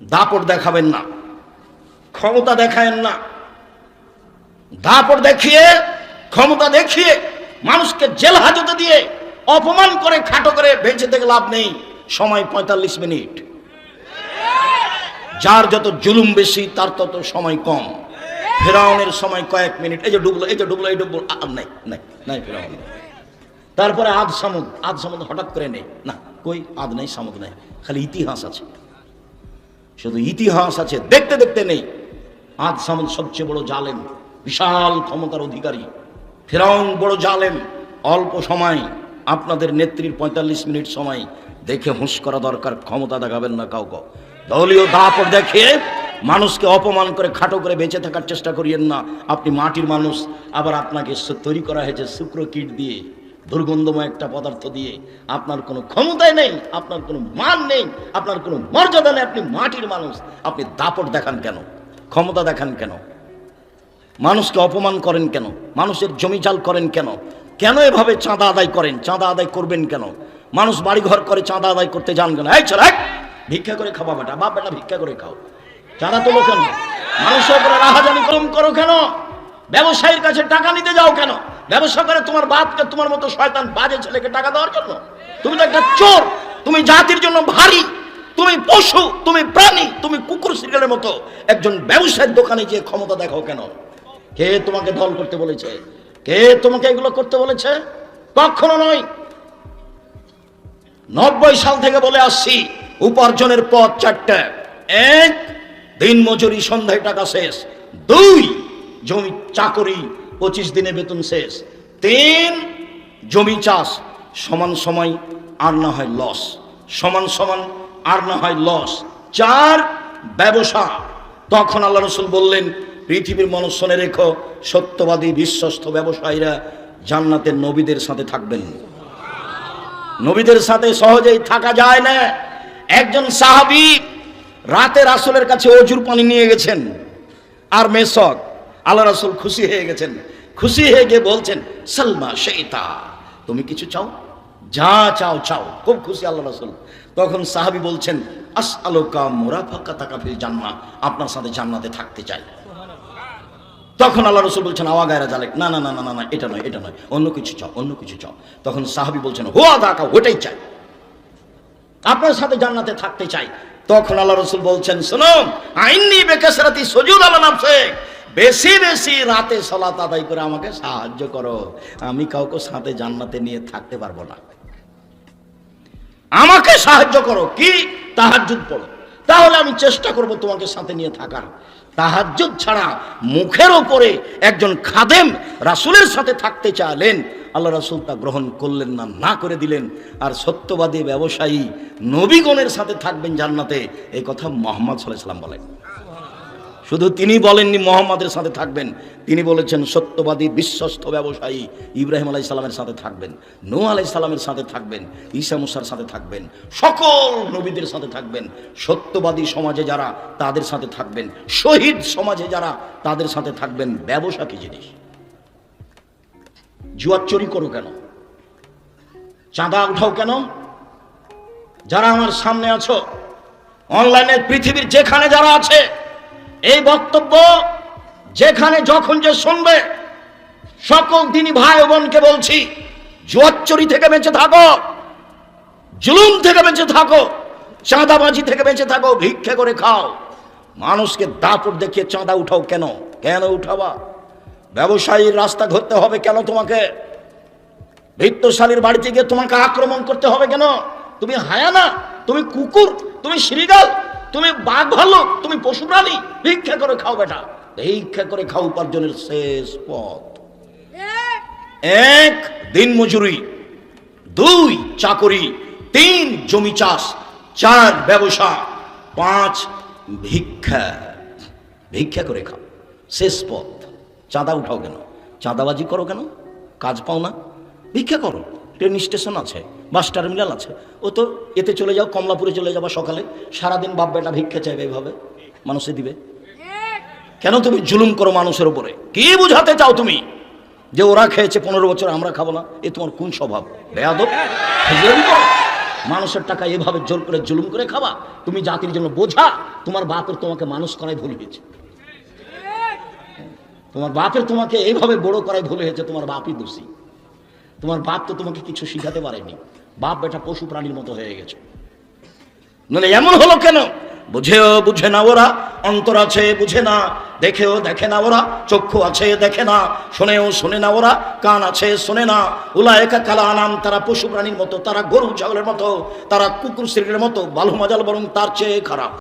দাপট দেখাবেন না, ক্ষমতা দেখায়েন না। দাপট দেখিয়ে, ক্ষমতা দেখিয়ে মানুষকে জেল হাজতে দিয়ে অপমান করে খাটো করে বেঁচে থেকে লাভ নেই। সময় 45 মিনিট। যার যত জুলুম বেশি তার তত সময় কম। ফেরাউনের সময় কয়েক মিনিট। এই যে ডুবলো, এই যে ডুবলো, এই ডুবলো, আর নাই নাই নাই ফেরাউন। তারপরে আদ সামুদ হঠাৎ করে নেই, না কই আদ নাই সামুদ নাই, খালি ইতিহাস আছে, শুধু ইতিহাস আছে, দেখতে দেখতে নেই। আদ সামুদ সবচেয়ে বড় জালেম, বিশাল ক্ষমতার অধিকারী। ফেরাউন বড় জালেম। অল্প সময়, আপনাদের নেত্রীর 45 মিনিট সময় দেখে হুঁশ করা দরকার। ক্ষমতা দেখাবেন না কাউকে। দলীয় দাপট দেখিয়ে মানুষকে অপমান করে খাটো করে বেঁচে থাকার চেষ্টা করিয়েন না। আপনি মাটির মানুষ, আবার আপনাকে তৈরি করা হয়েছে শুক্র কিট দিয়ে, দুর্গন্ধময় একটা পদার্থ দিয়ে। আপনার কোনো ক্ষমতাই নেই, আপনার কোনো মান নেই, আপনার কোনো মর্যাদা নেই। আপনি মাটির মানুষ, আপনি দাপট দেখান কেন? ক্ষমতা দেখান কেন? মানুষকে অপমান করেন কেন? মানুষের জমি চাল করেন কেন? কেন এভাবে চাঁদা আদায় করেন? চাঁদা আদায় করবেন কেন? মানুষ বাড়ি ঘর করে, চাঁদা আদায় করতে যান কেন? এই চল ভিক্ষা করে খাওয়া বেটা, বাপ বেটা ভিক্ষা করে খাও, চাঁদা তোলো কেন? মানুষের উপরে রাহাজানি কম করো কেন? ব্যবসায়ীর কাছে টাকা নিতে যাও কেন? ব্যবসা করে তোমার বাপকে, তোমার মতো শয়তান বাজে ছেলেকে টাকা দেওয়ার জন্য? তুমি তো একটা চোর, তুমি জাতির জন্য ভারী, তুমি পশু, তুমি প্রাণী, তুমি কুকুর সিরিয়ালের মতো। একজন ব্যবসায়ীর দোকানে গিয়ে ক্ষমতা দেখাও কেন? কে তোমাকে দল করতে বলেছে? কে তোমাকে এগুলো করতে বলেছে? কখনো নয়। 90 সাল থেকে বলে আসছি, উপার্জনের পথ 4টা। 1, দিন মজুরি, সন্ধ্যায় টাকা শেষ। 2, জমি চাকরি, 25 দিনে বেতন শেষ। 3, জমি চাষ, সমান সময় আর না হয় লস, সমান সমান আর না হয় লস। 4, ব্যবসা। তখন আল্লাহ রসুল বললেন, পৃথিবীর মানুষ শুনে রেখো, সত্যবাদী বিশ্বস্ত ব্যবসায়ীরা জান্নাতের নবীদের সাথে থাকবেন। নবীদের সাথে সহজেই থাকা যায় না। একজন সাহাবী রাতে রাসূলের কাছে অজুর পানি নিয়ে গেছেন আর মেসক। আল্লাহ রাসূল খুশি হয়ে গেছেন। খুশি হয়ে গিয়ে বলছেন, সালমা শাইতা, তুমি কিছু চাও? যা চাও চাও। খুব খুশি আল্লাহ রাসূল। তখন সাহাবী বলছেন, আসআলুকা মুরাফাকাতাকা ফিল জান্নাহ, আপনার সাথে জান্নাতে থাকতে চাই। তখন আল্লাহ রসুল বলছেন, আওয়া গায়রা জালেক, না না না না না, এটা নয়, এটা নয়, অন্য কিছু চাও, অন্য কিছু চাও। তখন সাহাবী বলছেন, হুয়া দাকা, ওটাই চাই, আপনার সাথে জান্নাতে থাকতে চাই। তখন আল্লাহ রসুল বলছেন, শোনো, আইন্নি বেকাসরাতি সুজুদ আলা নাফসিক, বেশি বেশি রাতে সালাত আদায় করে আমাকে সাহায্য করো। আমি কাউকে সাথে জান্নাতে নিয়ে থাকতে পারবো না, আমাকে সাহায্য করো। কি? তাহাজ্জুদ পড়ো, তাহলে আমি চেষ্টা করব তোমাকে সাথে নিয়ে থাকার। তাহাজ্জুদ ছাড়া মুখের ওপরে একজন খাদেম রাসূলের সাথে থাকতে চাইলেন, আল্লাহ রাসূল তা গ্রহণ করলেন না, না করে দিলেন। আর সত্যবাদী ব্যবসায়ী নবীগণের সাথে থাকবেন জান্নাতে, এই কথা মুহাম্মদ সাল্লাল্লাহু আলাইহি ওয়াসাল্লাম বলেন। শুধু তিনি বলেননি মুহাম্মাদের সাথে থাকবেন, তিনি বলেছেন সত্যবাদী বিশ্বস্ত ব্যবসায়ী ইব্রাহিম আলাইহিস সালামের সাথে থাকবেন, নূহ আলাইহিস সালামের সাথে থাকবেন, ঈসা মুসার সাথে থাকবেন, সকল নবীদের সাথে থাকবেন। সত্যবাদী সমাজে যারা তাদের সাথে থাকবেন, শহীদ সমাজে যারা তাদের সাথে থাকবেন। ব্যবসা কি জিনিস? জুয়া চুরি করো কেন? চাঁদা উঠাও কেন? যারা আমার সামনে আছো, অনলাইনে পৃথিবীর যেখানে যারা আছে, এই বক্তব্য যেখানে যখন যে শুনবে, সকল দিনই ভাই বোনকে বলছি, জুয়াচুরি থেকে বেঁচে থাকো, জুলুম থেকে বেঁচে থাকো, চাঁদাবাজি থেকে বেঁচে থাকো, ভিক্ষা করে খাও। মানুষকে দাপট দেখিয়ে চাঁদা উঠাও কেন? কেন উঠাবা? ব্যবসায়ীর রাস্তা ধরতে হবে কেন তোমাকে? বৃত্তশালীর বাড়িতে গিয়ে তোমাকে আক্রমণ করতে হবে কেন? তুমি হায়ানা, তুমি কুকুর, তুমি শ্রীগাল, তুমি বাঘ ভাল্লুক, তুমি পশু প্রাণী। ভিক্ষা করে খাও বেটা, ভিক্ষা করে খাও। উপার্জনের শেষ পথ। 1, দিন মজুরি, 2, চাকরি, 3, জমি চাষ, 4, ব্যবসা, 5, ভিক্ষা। ভিক্ষা করে খাও, শেষ পথ। চাঁদা উঠাও কেন? চাঁদাবাজি করো কেন? কাজ পাও না? ভিক্ষা করো। ট্রেন স্টেশন আছে, বাস টার্মিনাল আছে, ও তো এতে চলে যাও, কমলাপুরে চলে যাবা সকালে, সারাদিন বাপ বেটা ভিক্ষা চাইবে, এইভাবে মানুষে দিবে কেন? তুমি জুলুম করো মানুষের উপরে। কি বুঝাতে চাও তুমি যে ওরা খেয়েছে 15 বছর, আমরা খাবো না? এ তোমার কোন স্বভাব? বেয়াদব। মানুষের টাকা এভাবে জোর করে জুলুম করে খাওয়া, তুমি জাতির জন্য বোঝা। তোমার বাপের তোমাকে মানুষ করাই ভুল হয়েছে, তোমার বাপের তোমাকে এইভাবে বড় করাই ভুল হয়েছে, তোমার বাপই দোষী। তোমার বাপ তো তোমাকে কিছু শিখাতে পারেনি, বাপ বেটা পশু প্রাণীর মতো হয়ে গেছে। নইলে এমন হলো কেন? বুঝেও বুঝে না ওরা, অন্তর আছে বুঝে না, দেখেও দেখে না ওরা, চক্ষু আছে দেখে না, শোনেও শোনে না ওরা, কান আছে শোনে না। উলায়েকা কাল আনাম, তারা পশু প্রাণীর মতো, তারা গরু ছাগলের মতো, তারা কুকুর শ্রেণীর মতো, বালু মাজাল বরং তার চেয়ে খারাপ।